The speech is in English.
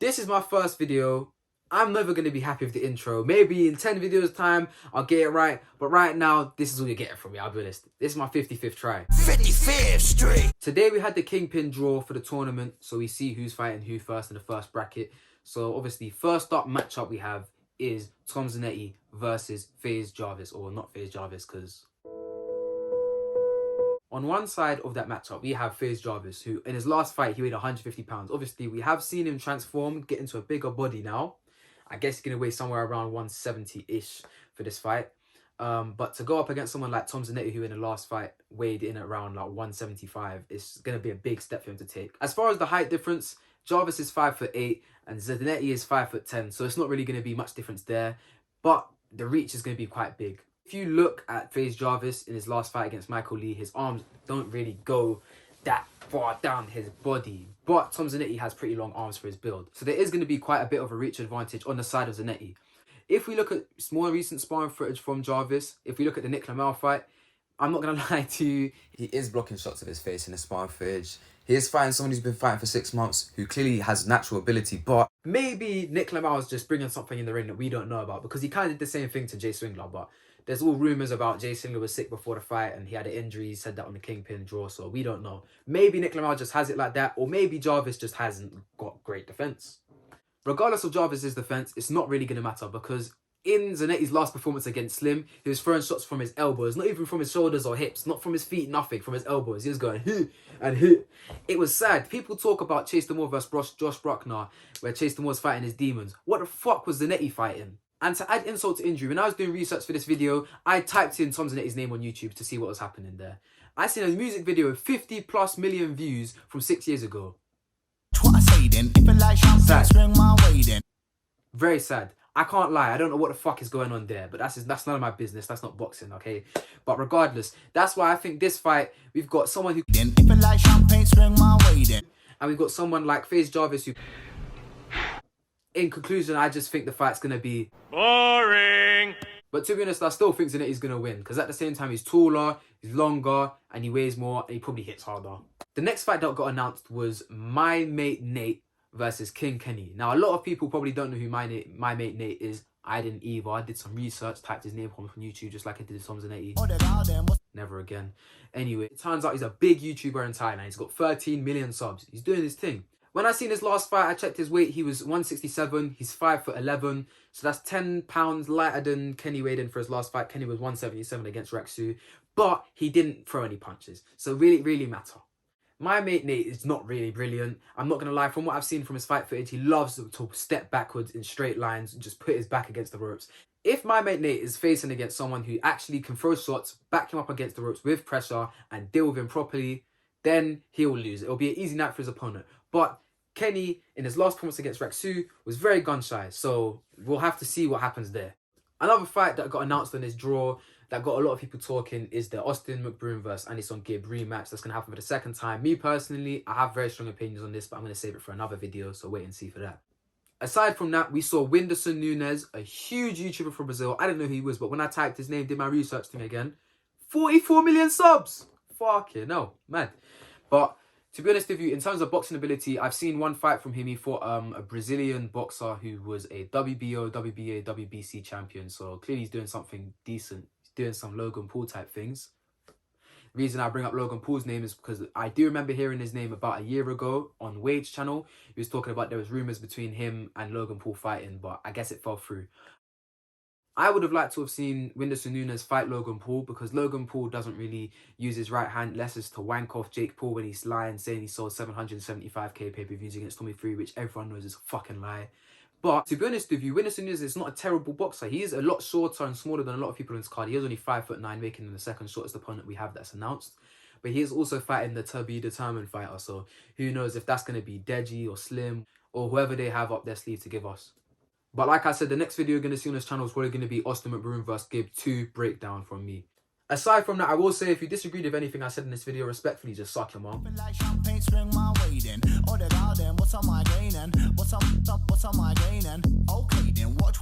This is my first video. I'm never going to be happy with the intro. Maybe in 10 videos time, I'll get it right. But right now, this is all you're getting from me, I'll be honest. This is my 55th try. 55th straight. Today we had the Kingpyn draw for the tournament. So we see who's fighting who first in the first bracket. So obviously, first up matchup we have is Tom Zanetti versus FaZe Jarvis. Or not FaZe Jarvis, because... on one side of that matchup, we have FaZe Jarvis, who in his last fight, he weighed 150 pounds. Obviously, we have seen him transform, get into a bigger body now. I guess he's going to weigh somewhere around 170-ish for this fight. But to go up against someone like Tom Zanetti, who in the last fight weighed in at around like 175, it's going to be a big step for him to take. As far as the height difference, Jarvis is 5'8" and Zanetti is 5'10", so it's not really going to be much difference there. But the reach is going to be quite big. If you look at FaZe Jarvis in his last fight against Michael Lee, his arms don't really go that far down his body. But Tom Zanetti has pretty long arms for his build. So there is going to be quite a bit of a reach advantage on the side of Zanetti. If we look at more recent sparring footage from Jarvis, if we look at the Nick Lamel fight, I'm not going to lie to you. He is blocking shots of his face in the sparring footage. He is fighting someone who's been fighting for 6 months, who clearly has natural ability, but... maybe Nick Lamel is just bringing something in the ring that we don't know about, because he kind of did the same thing to Jay Swingler, but... there's all rumours about Jay Swingler was sick before the fight and he had an injury. He said that on the Kingpyn draw, so we don't know. Maybe Nick Lamel just has it like that, or maybe Jarvis just hasn't got great defence. Regardless of Jarvis's defence, it's not really going to matter, because in Zanetti's last performance against Slim, he was throwing shots from his elbows, not even from his shoulders or hips, not from his feet, nothing, from his elbows. He was going hit and hit. It was sad. People talk about Chase the Moore versus Josh Bruckner, where Chase the Moore's fighting his demons. What the fuck was Zanetti fighting? And to add insult to injury, when I was doing research for this video, I typed in Tom Zanetti's name on YouTube to see what was happening there. I seen a music video with 50+ million views from 6 years ago. What I say then, if I like champagne, swing my way then. Very sad. I can't lie, I don't know what the fuck is going on there, but that's none of my business. That's not boxing, okay? But regardless, that's why I think this fight, we've got someone who... then if I like champagne, swing my way then. And we've got someone like FaZe Jarvis who... in conclusion, I just think the fight's going to be... boring. But to be honest, I still think Zanetti's going to win, because at the same time, he's taller, he's longer, and he weighs more, and he probably hits harder. The next fight that got announced was My Mate Nate versus King Kenny. Now, a lot of people probably don't know who My Mate Nate is. I didn't either. I did some research, typed his name on YouTube, just like I did with Tom Zanetti. Never again. Anyway, it turns out he's a big YouTuber in Thailand. He's got 13 million subs. He's doing his thing. When I seen his last fight, I checked his weight. He was 167. He's 5'11". So that's 10 pounds lighter than Kenny weighed in for his last fight. Kenny was 177 against Rexu. But he didn't throw any punches. So really matter. My Mate Nate is not really brilliant. I'm not going to lie. From what I've seen from his fight footage, he loves to step backwards in straight lines and just put his back against the ropes. If My Mate Nate is facing against someone who actually can throw shots, back him up against the ropes with pressure and deal with him properly, then he'll lose. It'll be an easy night for his opponent. But Kenny, in his last performance against Rexu, was very gun-shy, so we'll have to see what happens there. Another fight that got announced on this draw that got a lot of people talking is the McBroom versus Aneson Gib rematch that's going to happen for the second time. Me personally, I have very strong opinions on this, but I'm going to save it for another video, so wait and see for that. Aside from that, we saw Whindersson Nunes, a huge YouTuber from Brazil. I didn't know who he was, but when I typed his name, did my research thing again, 44 million subs! Fuck it, no, mad. But to be honest with you, in terms of boxing ability, I've seen one fight from him. He fought a Brazilian boxer who was a WBO, WBA, WBC champion. So clearly he's doing something decent. He's doing some Logan Paul type things. The reason I bring up Logan Paul's name is because I do remember hearing his name about a year ago on Wade's channel. He was talking about there was rumours between him and Logan Paul fighting, but I guess it fell through. I would have liked to have seen Whindersson Nunes fight Logan Paul, because Logan Paul doesn't really use his right hand less as to wank off Jake Paul when he's lying, saying he sold 775k pay-per-views against Tommy Fury, which everyone knows is a fucking lie. But to be honest with you, Whindersson Nunes is not a terrible boxer. He is a lot shorter and smaller than a lot of people in this card. He is only 5'9", making him the second shortest opponent we have that's announced. But he is also fighting the to-be-determined fighter, so who knows if that's going to be Deji or Slim or whoever they have up their sleeve to give us. But like I said, the next video you're going to see on this channel is probably going to be Aneson McBroom vs Gib 2 breakdown from me. Aside from that, I will say if you disagreed with anything I said in this video, respectfully, just suck your mum. Like champagne, swing my way then. What's on my gain then? What's on my gain then? Okay then, watch what